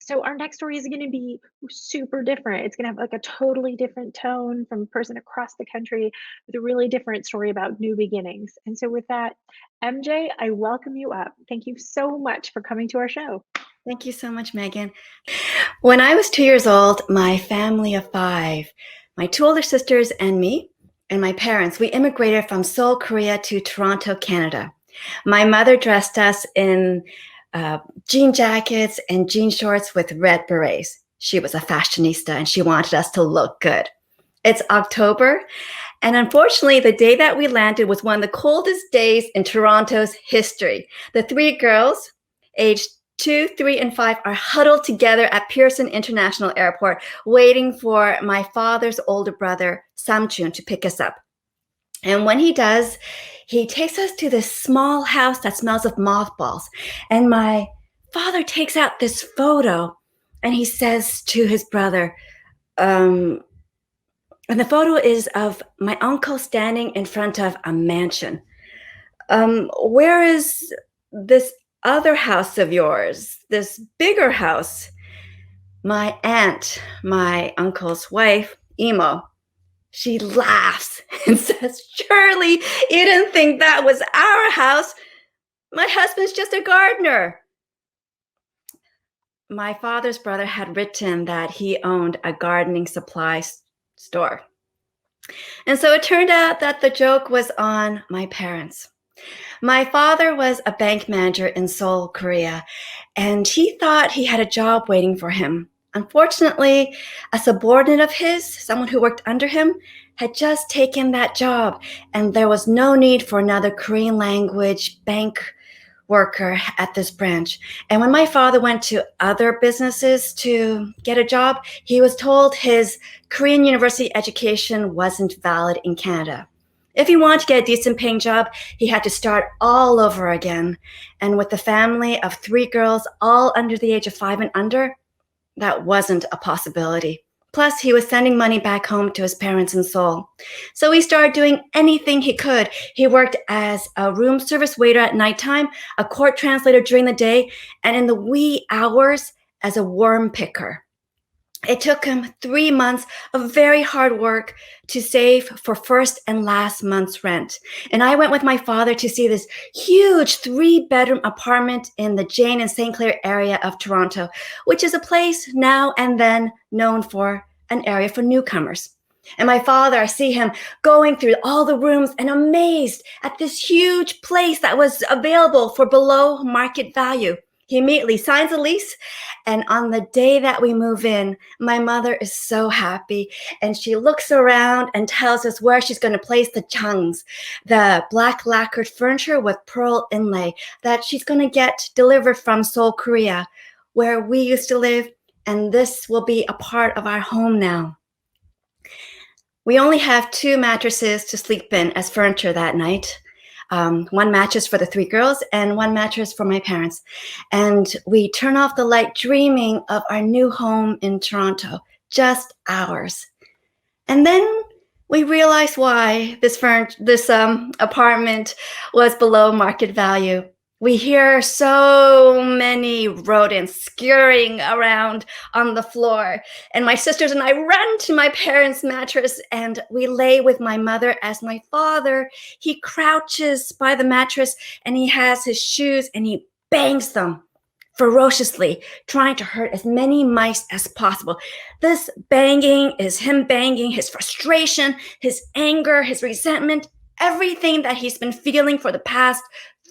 So our next story is going to be super different. It's going to have like a totally different tone from a person across the country with a really different story about new beginnings. And so with that, MJ, I welcome you up. Thank you so much for coming to our show. Thank you so much, Megan. When I was 2 years old, my family of five, my two older sisters and me, and my parents, we immigrated from Seoul, Korea to Toronto, Canada. My mother dressed us in jean jackets and jean shorts with red berets. She was a fashionista and she wanted us to look good. It's October, and unfortunately, the day that we landed was one of the coldest days in Toronto's history. The three girls, aged 2, 3, and 5, are huddled together at Pearson International Airport, waiting for my father's older brother, Samchun, to pick us up. And when he does, he takes us to this small house that smells of mothballs. And my father takes out this photo and he says to his brother, and the photo is of my uncle standing in front of a mansion. Where is this other house of yours, this bigger house? My aunt, my uncle's wife, Emo, she laughs and says, "Surely you didn't think that was our house. My husband's just a gardener." My father's brother had written that he owned a gardening supply store. And so it turned out that the joke was on my parents. My father was a bank manager in Seoul, Korea, and he thought he had a job waiting for him. Unfortunately, a subordinate of his, someone who worked under him, had just taken that job, and there was no need for another Korean language bank worker at this branch. And when my father went to other businesses to get a job, he was told his Korean university education wasn't valid in Canada. If he wanted to get a decent paying job, he had to start all over again. And with the family of three girls, all under the age of 5 and under, that wasn't a possibility. Plus, he was sending money back home to his parents in Seoul. So he started doing anything he could. He worked as a room service waiter at nighttime, a court translator during the day, and in the wee hours as a worm picker. It took him 3 months of very hard work to save for first and last month's rent. And I went with my father to see this huge 3-bedroom apartment in the Jane and St. Clair area of Toronto, which is a place now and then known for an area for newcomers. And my father, I see him going through all the rooms and amazed at this huge place that was available for below market value. He immediately signs a lease, and on the day that we move in, my mother is so happy, and she looks around and tells us where she's going to place the chungs, the black lacquered furniture with pearl inlay that she's going to get delivered from Seoul, Korea, where we used to live, and this will be a part of our home now. We only have 2 mattresses to sleep in as furniture that night. 1 mattress for the 3 girls and 1 mattress for my parents. And we turn off the light dreaming of our new home in Toronto, just ours. And then we realize why this apartment was below market value. We hear so many rodents scurrying around on the floor. And my sisters and I run to my parents' mattress and we lay with my mother as my father, he crouches by the mattress and he has his shoes and he bangs them ferociously, trying to hurt as many mice as possible. This banging is him banging his frustration, his anger, his resentment, everything that he's been feeling for the past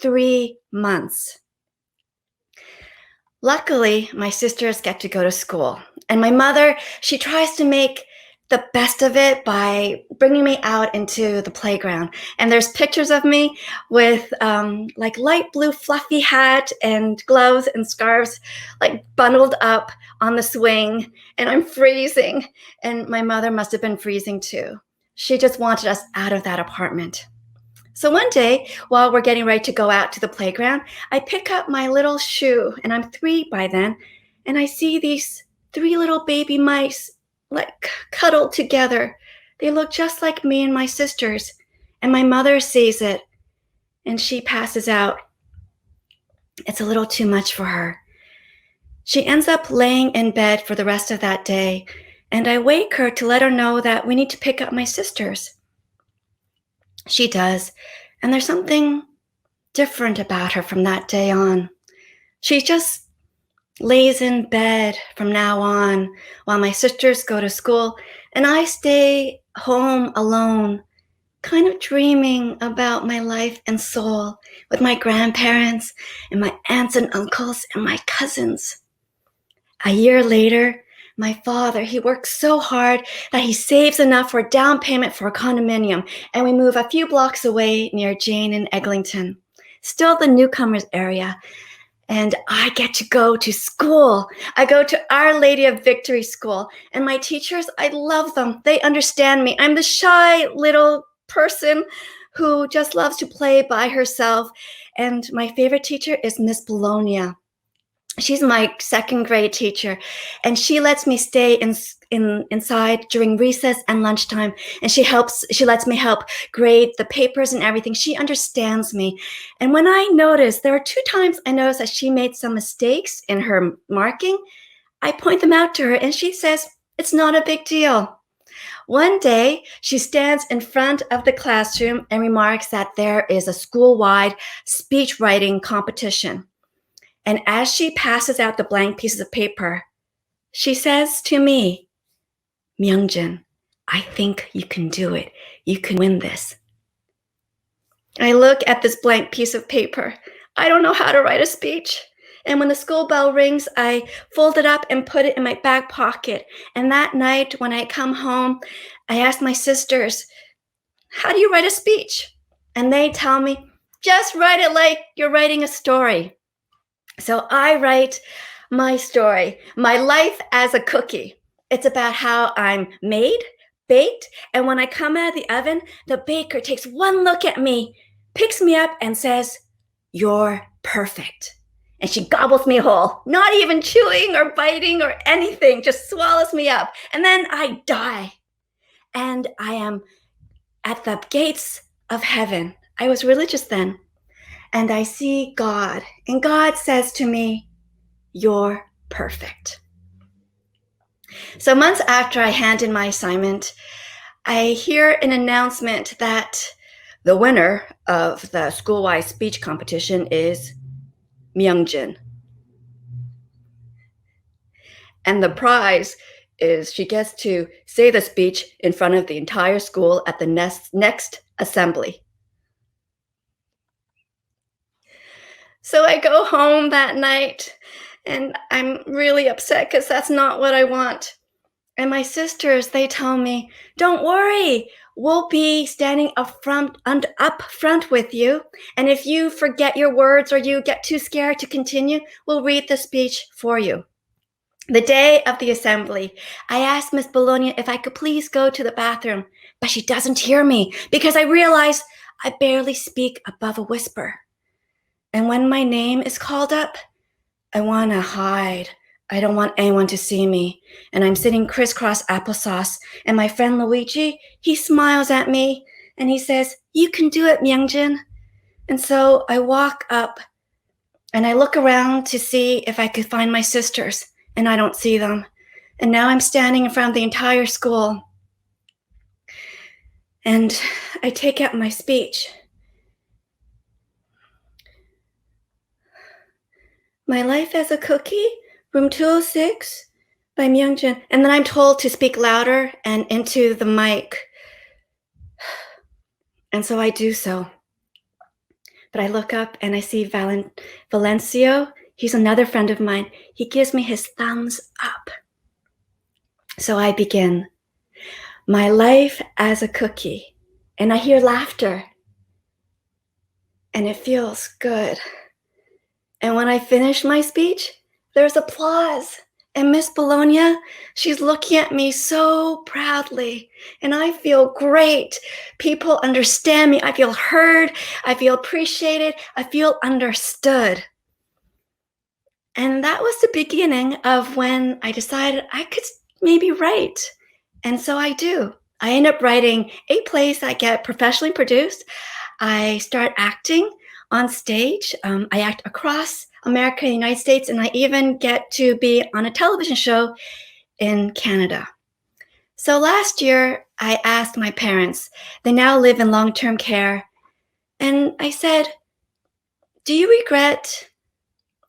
3 months. Luckily, my sisters get to go to school. And my mother, she tries to make the best of it by bringing me out into the playground. And there's pictures of me with like light blue fluffy hat and gloves and scarves, like bundled up on the swing. And I'm freezing. And my mother must have been freezing too. She just wanted us out of that apartment. So one day, while we're getting ready to go out to the playground, I pick up my little shoe, and I'm 3 by then, and I see these 3 little baby mice, like cuddled together. They look just like me and my sisters, and my mother sees it, and she passes out. It's a little too much for her. She ends up laying in bed for the rest of that day, and I wake her to let her know that we need to pick up my sisters. She does, and there's something different about her from that day on. She just lays in bed from now on while my sisters go to school, and I stay home alone, kind of dreaming about my life in Seoul with my grandparents and my aunts and uncles and my cousins. A year later, my father, he works so hard that he saves enough for a down payment for a condominium, and we move a few blocks away near Jane and Eglinton, still the newcomers area. And I get to go to school. I go to Our Lady of Victory School, and my teachers, I love them. They understand me. I'm the shy little person who just loves to play by herself. And my favorite teacher is Miss Bologna. She's my second grade teacher, and she lets me stay inside during recess and lunchtime, and she lets me help grade the papers and everything. She understands me. And when I notice, there are 2 times I noticed that she made some mistakes in her marking, I point them out to her, and she says, it's not a big deal. One day, she stands in front of the classroom and remarks that there is a school-wide speech writing competition. And as she passes out the blank pieces of paper, she says to me, Myung-Jin, I think you can do it. You can win this. I look at this blank piece of paper. I don't know how to write a speech. And when the school bell rings, I fold it up and put it in my back pocket. And that night, when I come home, I ask my sisters, how do you write a speech? And they tell me, just write it like you're writing a story. So I write my story, my life as a cookie. It's about how I'm made, baked, and when I come out of the oven, the baker takes one look at me, picks me up, and says, you're perfect. And she gobbles me whole, not even chewing or biting or anything, just swallows me up. And then I die. And I am at the gates of heaven. I was religious then. And I see God, and God says to me, you're perfect. So months after I hand in my assignment, I hear an announcement that the winner of the school-wide speech competition is Myung-Jin. And the prize is she gets to say the speech in front of the entire school at the next assembly. So I go home that night, and I'm really upset because that's not what I want. And my sisters, they tell me, don't worry, we'll be standing up front with you. And if you forget your words or you get too scared to continue, we'll read the speech for you. The day of the assembly, I asked Miss Bologna if I could please go to the bathroom, but she doesn't hear me because I realize I barely speak above a whisper. And when my name is called up, I want to hide. I don't want anyone to see me. And I'm sitting crisscross applesauce. And my friend Luigi, he smiles at me and he says, you can do it, Myung-Jin. And so I walk up and I look around to see if I could find my sisters, and I don't see them. And now I'm standing in front of the entire school. And I take out my speech. My Life as a Cookie, room 206 by Myung-Jin. And then I'm told to speak louder and into the mic. And so I do so. But I look up and I see Valencio. He's another friend of mine. He gives me his thumbs up. So I begin. My life as a cookie. And I hear laughter. And it feels good. And when I finish my speech, there's applause. And Miss Bologna, she's looking at me so proudly. And I feel great. People understand me. I feel heard. I feel appreciated. I feel understood. And that was the beginning of when I decided I could maybe write. And so I do. I end up writing 8 plays that get professionally produced. I start acting on stage. I act across America and the United States, and I even get to be on a television show in Canada. So last year, I asked my parents, they now live in long-term care, and I said, "Do you regret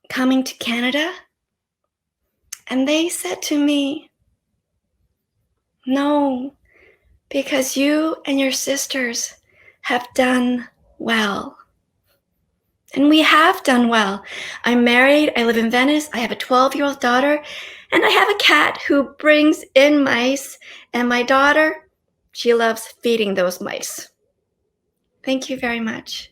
coming to Canada?" And they said to me, "No, because you and your sisters have done well." And we have done well. I'm married, I live in Venice, I have a 12-year-old daughter, and I have a cat who brings in mice, and my daughter, she loves feeding those mice. Thank you very much.